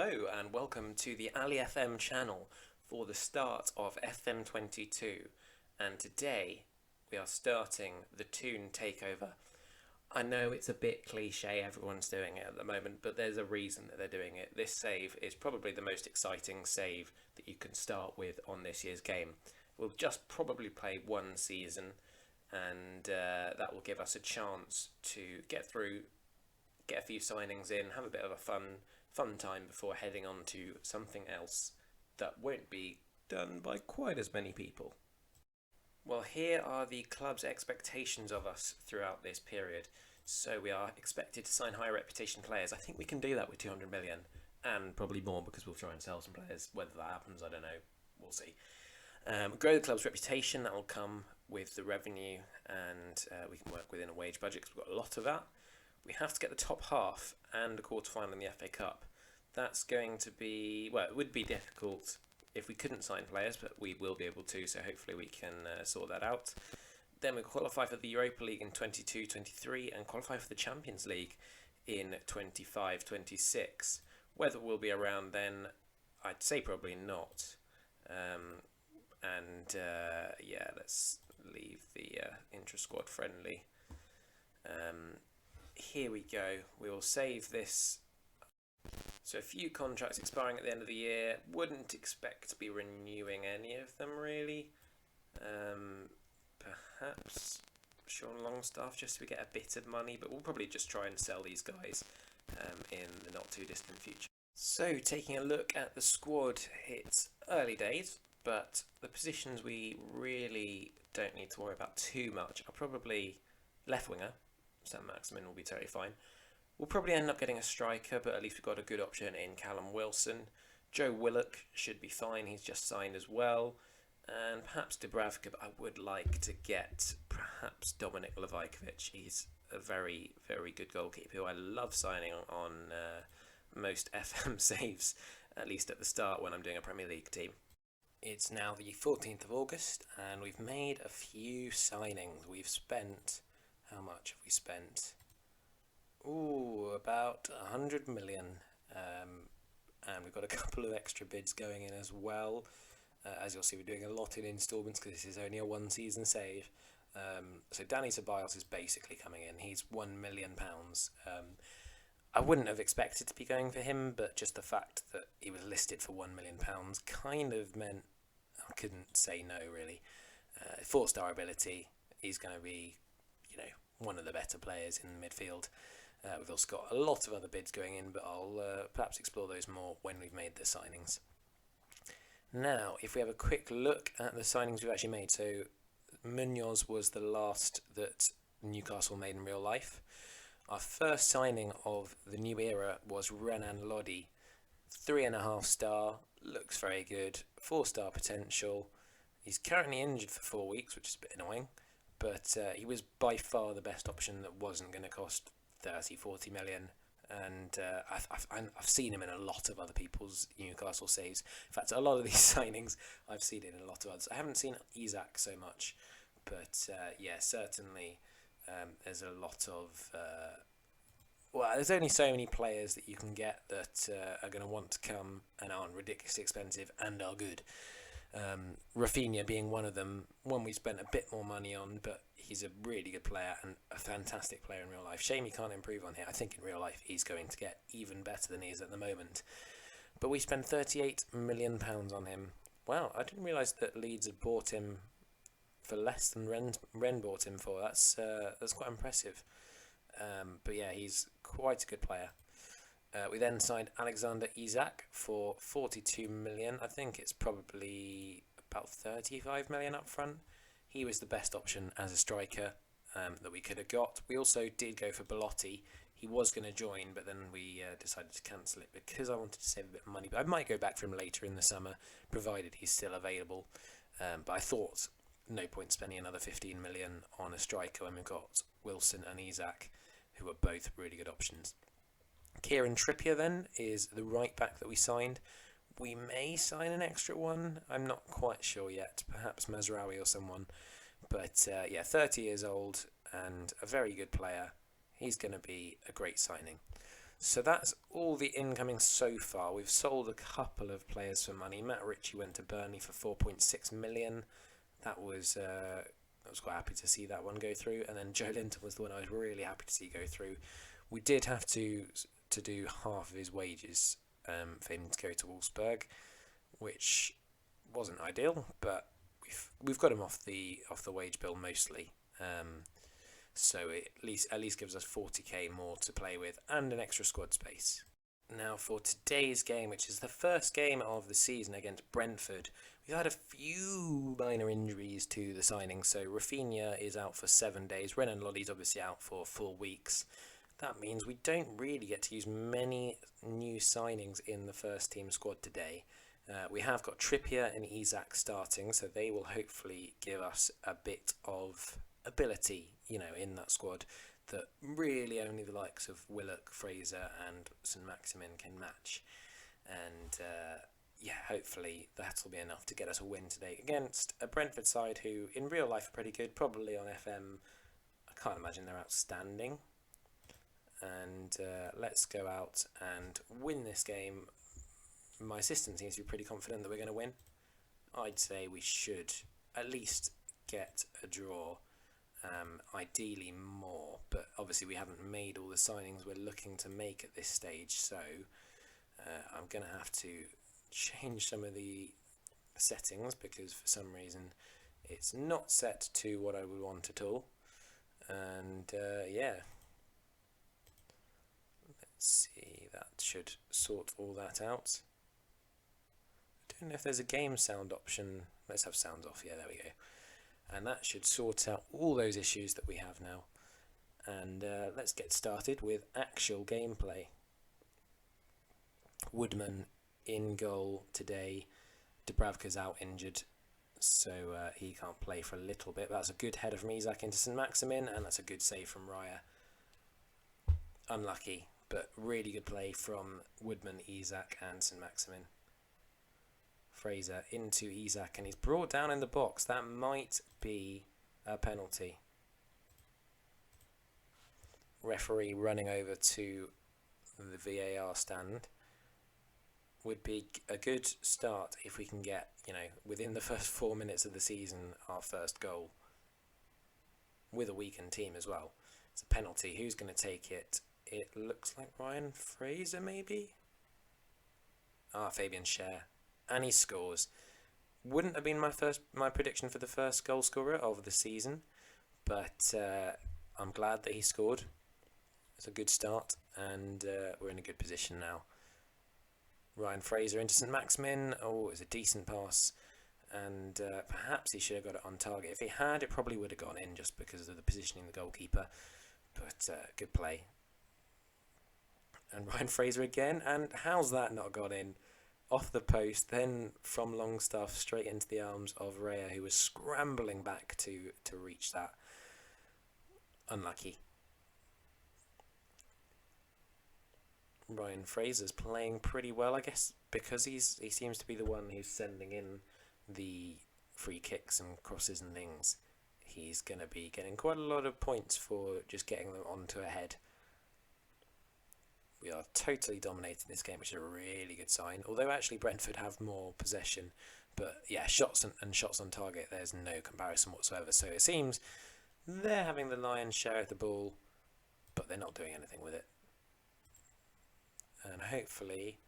Hello and welcome to the AliFM channel for the start of FM22, and today we are starting the TOON takeover. I know it's a bit cliche, everyone's doing it at the moment, but there's a reason that they're doing it. This save is probably the most exciting save that you can start with on this year's game. We'll just probably play one season, and that will give us a chance to get through, get a few signings in, have a bit of a fun time before heading on to something else that won't be done by quite as many people. Well, here are the club's expectations of us throughout this period. So we are expected to sign high reputation players. I think we can do that with 200 million and probably more, because we'll try and sell some players. Whether that happens, I don't know. We'll see. Grow the club's reputation. That will come with the revenue, and we can work within a wage budget because we've got a lot of that. We have to get the top half and a quarter-final in the FA Cup. That's going to be, well, it would be difficult if we couldn't sign players, but we will be able to, so hopefully we can sort that out. Then we qualify for the Europa League in 22-23 and qualify for the Champions League in 25-26. Whether we'll be around then, I'd say probably not. Yeah, let's leave the intra-squad friendly. Here we go. We will save this. So a few contracts expiring at the end of the year. Wouldn't expect to be renewing any of them really. Perhaps Sean Longstaff, just so we get a bit of money, but we'll probably just try and sell these guys in the not too distant future. So taking a look at the squad, it's early days, but the positions we really don't need to worry about too much are probably left winger. Sam Maximin will be totally fine. We'll probably end up getting a striker, but at least we've got a good option in Callum Wilson. Joe Willock should be fine, he's just signed as well. And perhaps Dubravka, but I would like to get perhaps Dominic Levajkovic. He's a very, very good goalkeeper who I love signing on most FM saves, at least at the start when I'm doing a Premier League team. It's now the 14th of August and we've made a few signings. We've spent... How much have we spent? Ooh, about 100 million. And we've got a couple of extra bids going in as well. As you'll see, we're doing a lot in instalments because this is only a one-season save. So Danny Ceballos is basically coming in. He's £1 million. I wouldn't have expected to be going for him, but just the fact that he was listed for £1 million kind of meant I couldn't say no, really. 4-star ability. He's going to be, one of the better players in the midfield. We've also got a lot of other bids going in, but I'll perhaps explore those more when we've made the signings. Now, if we have a quick look at the signings we've actually made. So Munoz was the last that Newcastle made in real life. Our first signing of the new era was Renan Loddy. 3.5 star, looks very good, 4-star potential. He's currently injured for 4 weeks, which is a bit annoying. But he was by far the best option that wasn't going to cost 30-40 million. And I've seen him in a lot of other people's Newcastle saves. In fact, a lot of these signings, I've seen it in a lot of others. I haven't seen Izak so much. But yeah, certainly there's a lot of... well, there's only so many players that you can get that are going to want to come and aren't ridiculously expensive and are good. Rafinha being one of them, one we spent a bit more money on, but he's a really good player and a fantastic player in real life. Shame he can't improve on here. I think in real life he's going to get even better than he is at the moment. But we spent £38 million on him. Wow, I didn't realise that Leeds had bought him for less than Ren bought him for. That's quite impressive. But yeah, he's quite a good player. We then signed Alexander Izak for 42 million. I think it's probably about 35 million up front. He was the best option as a striker that we could have got. We also did go for Belotti. He was going to join, but then we decided to cancel it because I wanted to save a bit of money. But I might go back for him later in the summer, provided he's still available. But I thought no point spending another 15 million on a striker when we've got Wilson and Izak, who are both really good options. Kieran Trippier then is the right back that we signed. We may sign an extra one. I'm not quite sure yet. Perhaps Mazraoui or someone. But yeah, 30 years old and a very good player. He's going to be a great signing. So that's all the incoming so far. We've sold a couple of players for money. Matt Ritchie went to Burnley for 4.6 million. That was I was quite happy to see that one go through. And then Joe Linton was the one I was really happy to see go through. We did have to do half of his wages for him to go to Wolfsburg, which wasn't ideal, but we've got him off the wage bill mostly. So it at least gives us 40k more to play with and an extra squad space. Now for today's game, which is the first game of the season against Brentford, we've had a few minor injuries to the signings. So Rafinha is out for 7 days. Renan Loddy's obviously out for 4 weeks. That means we don't really get to use many new signings in the first team squad today. We have got Trippier and Izak starting, so they will hopefully give us a bit of ability, in that squad that really only the likes of Willock, Fraser and St Maximin can match. And hopefully that'll be enough to get us a win today against a Brentford side who in real life are pretty good, probably on FM. I can't imagine they're outstanding. And let's go out and win this game. My assistant seems to be pretty confident that we're going to win. I'd say we should at least get a draw. Ideally more, but obviously we haven't made all the signings we're looking to make at this stage, so I'm going to have to change some of the settings because for some reason it's not set to what I would want at all. And let's see, that should sort all that out. I don't know if there's a game sound option. Let's have sound off. Yeah, there we go. And that should sort out all those issues that we have now. And let's get started with actual gameplay. Woodman in goal today. Dubravka's out injured, so he can't play for a little bit. That's a good header from Izak into St Maximin, and that's a good save from Raya. Unlucky, but really good play from Woodman, Izak and St Maximin. Fraser into Izak, and he's brought down in the box. That might be a penalty. Referee running over to the VAR stand. Would be a good start if we can get, within the first 4 minutes of the season, our first goal. With a weakened team as well. It's a penalty. Who's going to take it? It looks like Ryan Fraser, maybe? Fabian Schär. And he scores. Wouldn't have been my prediction for the first goal scorer of the season, but I'm glad that he scored. It's a good start, and we're in a good position now. Ryan Fraser into St Maximin. Oh, it's a decent pass, and perhaps he should have got it on target. If he had, it probably would have gone in just because of the positioning of the goalkeeper. But good play. And Ryan Fraser again, and how's that not gone in? Off the post, then from Longstaff straight into the arms of Raya, who was scrambling back to reach that. Unlucky. Ryan Fraser's playing pretty well, I guess, because he seems to be the one who's sending in the free kicks and crosses and things. He's going to be getting quite a lot of points for just getting them onto a head. We are totally dominating this game, which is a really good sign. Although actually Brentford have more possession. But yeah, shots and shots on target, there's no comparison whatsoever. So it seems they're having the lion's share of the ball, but they're not doing anything with it. And hopefully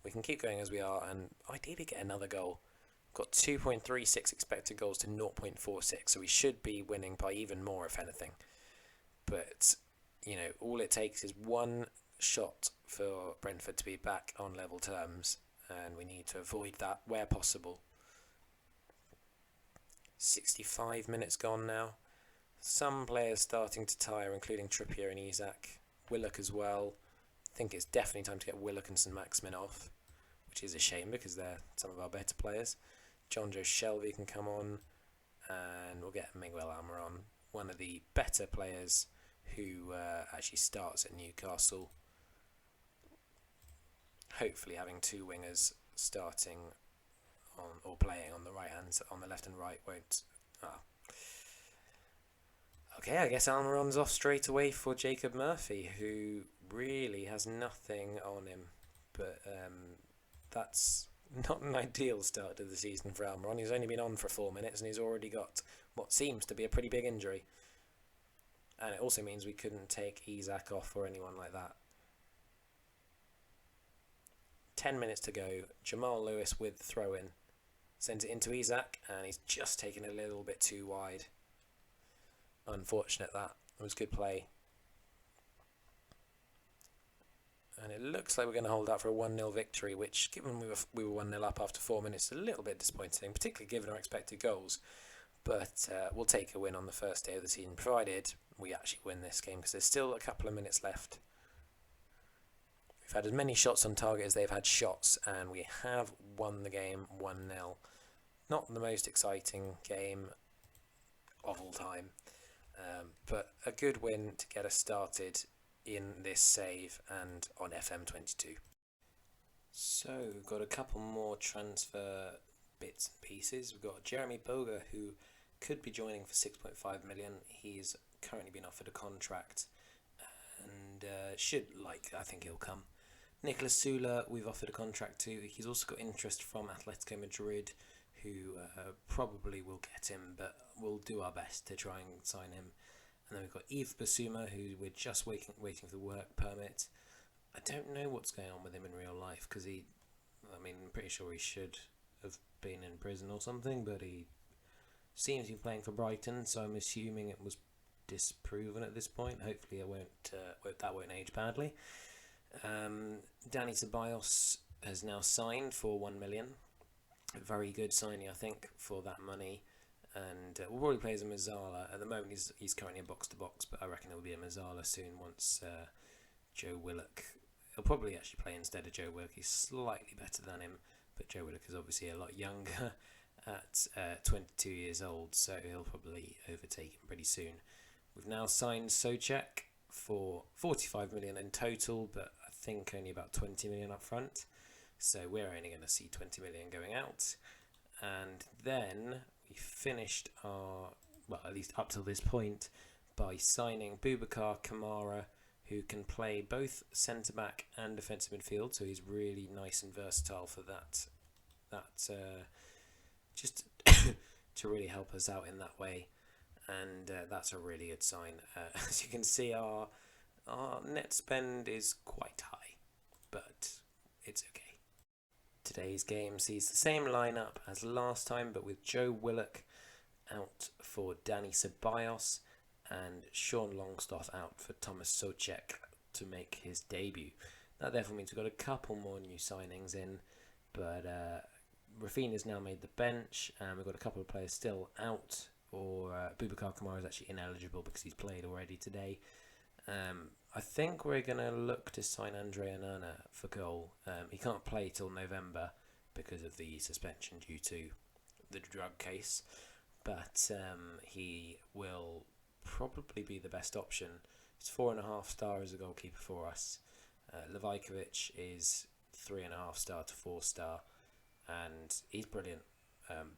we can keep going as we are and ideally get another goal. We've got 2.36 expected goals to 0.46. So we should be winning by even more, if anything. But, all it takes is one shot for Brentford to be back on level terms, and we need to avoid that where possible. 65 minutes gone now. Some players starting to tire, including Trippier and Izak. Willock as well. I think it's definitely time to get Willock and St Maximin off, which is a shame because they're some of our better players. John Joe Shelby can come on, and we'll get Miguel Almiron, one of the better players who actually starts at Newcastle. Hopefully having two wingers starting on or playing on the right hand, on the left and right won't. Okay, I guess Almiron's off straight away for Jacob Murphy, who really has nothing on him, but that's not an ideal start to the season for Almiron. He's only been on for 4 minutes and he's already got what seems to be a pretty big injury. And it also means we couldn't take Izak off or anyone like that. 10 minutes to go. Jamal Lewis with the throw-in. Sends it into Izak and he's just taken a little bit too wide. Unfortunate that. It was good play. And it looks like we're going to hold out for a 1-0 victory, which, given we were 1-0 up after 4 minutes, is a little bit disappointing, particularly given our expected goals. But we'll take a win on the first day of the season, provided we actually win this game, because there's still a couple of minutes left. We've had as many shots on target as they've had shots, and we have won the game 1-0. Not the most exciting game of all time, but a good win to get us started in this save and on FM22. So we've got a couple more transfer bits and pieces. We've got Jeremy Boga, who could be joining for 6.5 million. He's currently been offered a contract and I think he'll come. Nicolas Sula, we've offered a contract to. He's also got interest from Atletico Madrid, who probably will get him, but we'll do our best to try and sign him. And then we've got Yves Basuma, who we're just waiting for the work permit. I don't know what's going on with him in real life, because I'm pretty sure he should have been in prison or something, but he seems to be playing for Brighton, so I'm assuming it was disproven at this point. Hopefully that won't age badly. Dani Ceballos has now signed for 1 million. A very good signing, I think, for that money. And we'll probably play as a Mazzala. At the moment, he's currently a box-to-box, but I reckon he'll be a Mazzala soon once Joe Willock... He'll probably actually play instead of Joe Willock. He's slightly better than him, but Joe Willock is obviously a lot younger at 22 years old, so he'll probably overtake him pretty soon. We've now signed Souček for 45 million in total, but I think only about 20 million up front. So we're only going to see 20 million going out. And then we finished at least up till this point, by signing Boubacar Kamara, who can play both centre-back and defensive midfield, so he's really nice and versatile for that just to really help us out in that way. And that's a really good sign. As you can see, our net spend is quite high, but it's okay. Today's game sees the same lineup as last time, but with Joe Willock out for Dani Ceballos and Sean Longstaff out for Thomas Souček to make his debut. That therefore means we've got a couple more new signings in, but Rafinha's now made the bench, and we've got a couple of players still out, or Boubacar Kamara is actually ineligible because he's played already today. I think we're going to look to sign Andre Onana for goal. He can't play till November because of the suspension due to the drug case, but he will probably be the best option. He's 4.5 star as a goalkeeper for us. Levajkovic is 3.5 star to 4 star, and he's brilliant.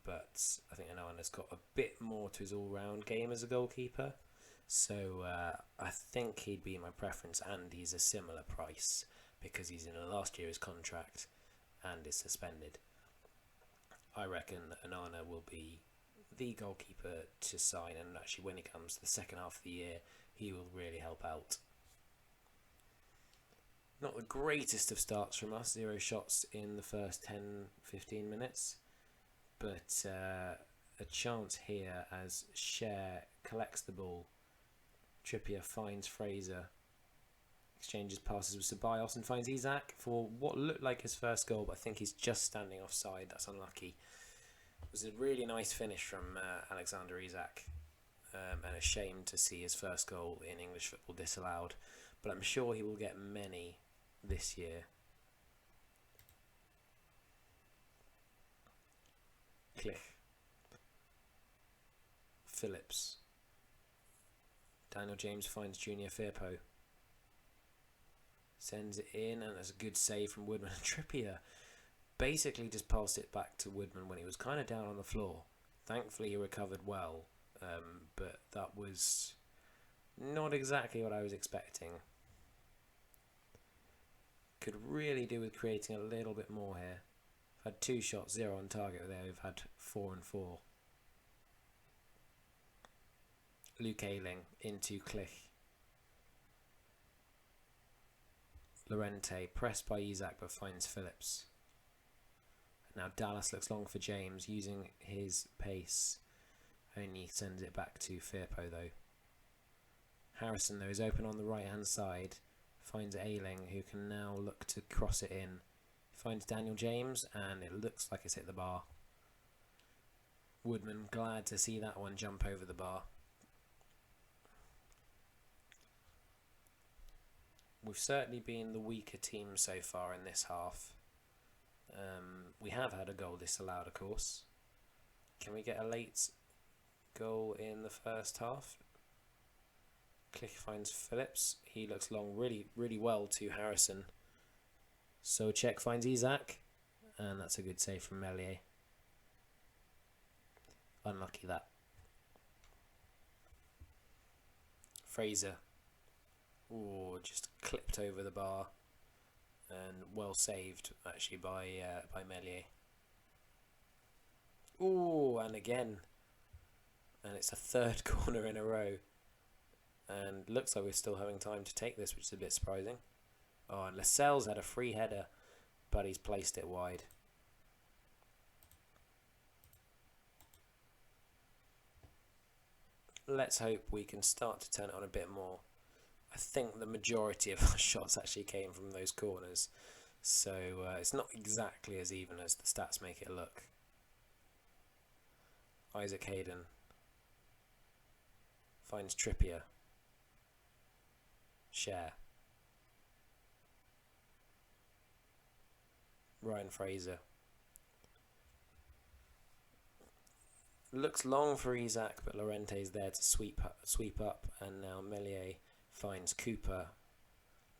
But I think Onana's got a bit more to his all-round game as a goalkeeper. So I think he'd be my preference, and he's a similar price because he's in last year's contract and is suspended. I reckon Onana will be the goalkeeper to sign, and actually when he comes to the second half of the year, he will really help out. Not the greatest of starts from us, 0 shots in the first 10-15 minutes, but a chance here as Cher collects the ball. Trippier finds Fraser, exchanges passes with Ceballos and finds Izak for what looked like his first goal, but I think he's just standing offside. That's unlucky. It was a really nice finish from Alexander Izak, and a shame to see his first goal in English football disallowed, but I'm sure he will get many this year. Cliché. Phillips. Daniel James finds Junior Firpo. Sends it in, and that's a good save from Woodman. Trippier basically just passed it back to Woodman when he was kind of down on the floor. Thankfully he recovered well, but that was not exactly what I was expecting. Could really do with creating a little bit more here. I've had 2 shots, 0 on target there. We've had 4 and 4. Luke Ayling into Cliché. Lorente pressed by Izak but finds Phillips. Now Dallas looks long for James, using his pace. Only sends it back to Firpo though. Harrison though is open on the right hand side. Finds Ayling, who can now look to cross it in. Finds Daniel James and it looks like it's hit the bar. Woodman glad to see that one jump over the bar. We've certainly been the weaker team so far in this half. We have had a goal disallowed, of course. Can we get a late goal in the first half? Cliché finds Phillips. He looks long really, really well to Harrison. Socek finds Izak. And that's a good save from Melier. Unlucky that. Fraser. Ooh, just clipped over the bar. And well saved, actually, by Melier. Ooh, and again. And it's a 3rd corner in a row. And looks like we're still having time to take this, which is a bit surprising. Oh, and Lascelles had a free header, but he's placed it wide. Let's hope we can start to turn it on a bit more. I think the majority of our shots actually came from those corners. So it's not exactly as even as the stats make it look. Isaac Hayden finds Trippier. Share. Ryan Fraser. Looks long for Izak, but Lorente's there to sweep up, and now Melier finds Cooper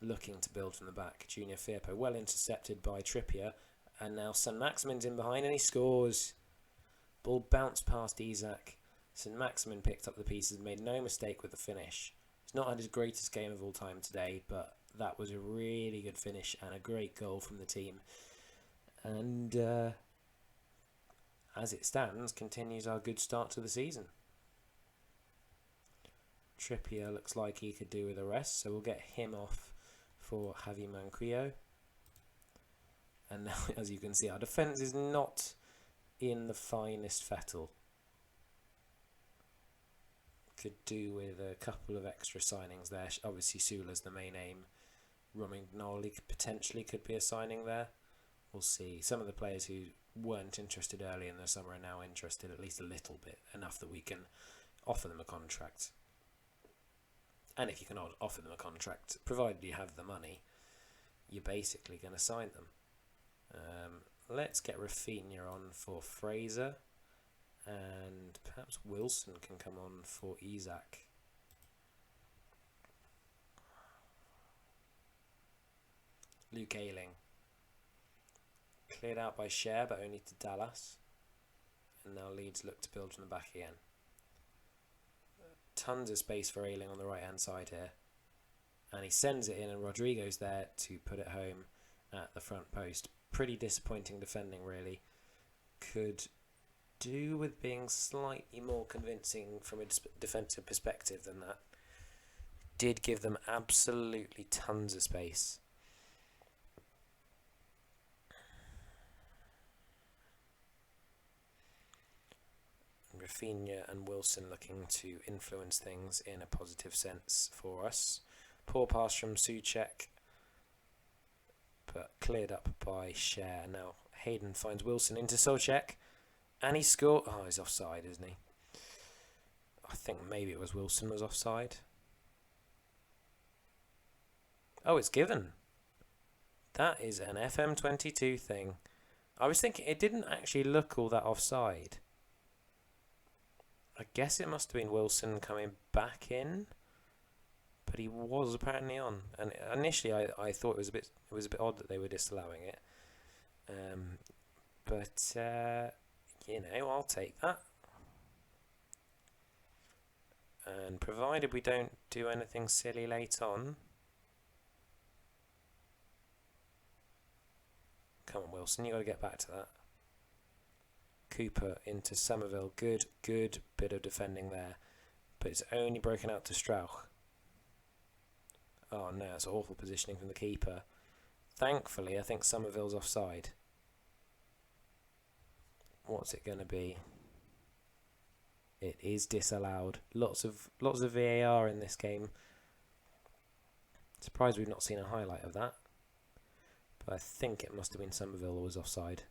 looking to build from the back. Junior Firpo well intercepted by Trippier, and now St Maximin's in behind and he scores. Ball bounced past Izak. St Maximin picked up the pieces, made no mistake with the finish. He's not had his greatest game of all time today, but that was a really good finish and a great goal from the team. And as it stands, continues our good start to the season. Trippier looks like he could do with a rest, so we'll get him off for Javi Manquillo. And now, as you can see, our defence is not in the finest fettle. Could do with a couple of extra signings there. Obviously, Sula's the main aim. Romagnoli potentially could be a signing there. We'll see. Some of the players who weren't interested early in the summer are now interested at least a little bit, enough that we can offer them a contract. And if you can offer them a contract, provided you have the money, you're basically going to sign them. Let's get Rafinha on for Fraser. And perhaps Wilson can come on for Izak. Luke Ayling. Cleared out by Cher, but only to Dallas. And now Leeds look to build from the back again. Tons of space for Ayling on the right hand side here. And he sends it in, and Rodrigo's there to put it home at the front post. Pretty disappointing defending, really. Could do with being slightly more convincing from a defensive perspective than that. Did give them absolutely tons of space. Rafinha and Wilson looking to influence things in a positive sense for us. Poor pass from Socek, but cleared up by Cher. Now Hayden finds Wilson into Socek, and he scored. Oh, he's offside, isn't he? I think maybe it was Wilson was offside. Oh, it's given. That is an FM22 thing. I was thinking it didn't actually look all that offside. I guess it must have been Wilson coming back in, but he was apparently on. And initially, I thought it was a bit odd that they were disallowing it. But you know, I'll take that. And provided we don't do anything silly late on, Come on, Wilson, you got to get back to that. Cooper into Somerville. Good bit of defending there. But it's only broken out to Strauch. Oh no, it's awful positioning from the keeper. Thankfully, I think Somerville's offside. What's it going to be? It is disallowed. Lots of VAR in this game. Surprised we've not seen a highlight of that. But I think it must have been Somerville who was offside.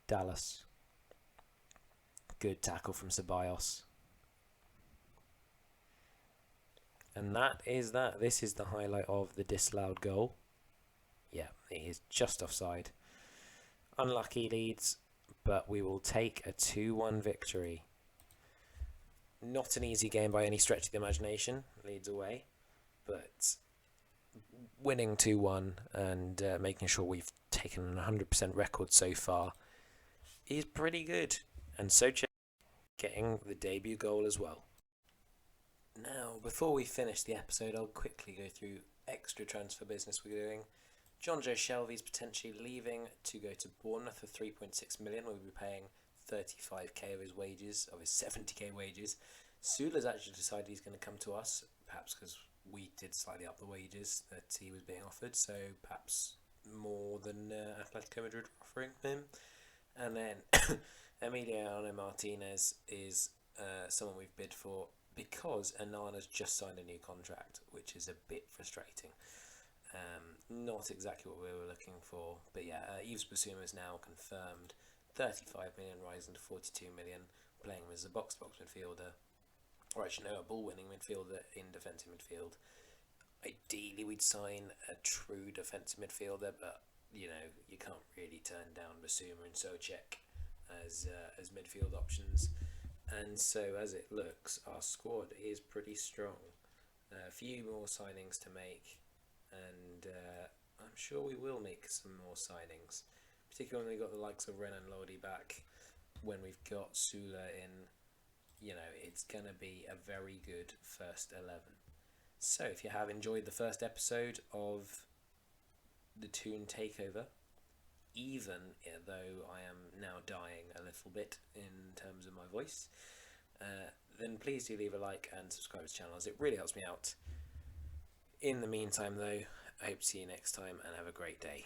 Dallas. Good tackle from Ceballos. And that is that. This is the highlight of the disallowed goal. Yeah, it is just offside. Unlucky Leeds, but we will take a 2-1 victory. Not an easy game by any stretch of the imagination, Leeds away, but winning 2-1 and making sure we've taken a 100% record so far is pretty good. And so getting the debut goal as well. Now, before we finish the episode, I'll quickly go through extra transfer business we're doing. John Joe Shelby's potentially leaving to go to Bournemouth for 3.6 million. We'll be paying 35k of his wages, of his 70k wages. Sula's actually decided he's going to come to us, perhaps because we did slightly up the wages that he was being offered, so perhaps more than Atletico Madrid were offering him. And then Emiliano Martinez is someone we've bid for because Anana's just signed a new contract, which is a bit frustrating. Not exactly what we were looking for, but yeah, Yves Bissouma is now confirmed. 35 million rising to 42 million, playing him as a box-to-box midfielder, or actually no, a ball-winning midfielder in defensive midfield. Ideally, we'd sign a true defensive midfielder, but you know, you can't really turn down Bissouma and Souček as midfield options. And so, as it looks, our squad is pretty strong. A few more signings to make, and I'm sure we will make some more signings, particularly when we've got the likes of Renan Loddy back, when we've got Sula in. You know, it's going to be a very good first 11. So, if you have enjoyed the first episode of the TOON Takeover, even though I am now dying a little bit in terms of my voice, then please do leave a like and subscribe to the channel, as it really helps me out. In the meantime though, I hope to see you next time and have a great day.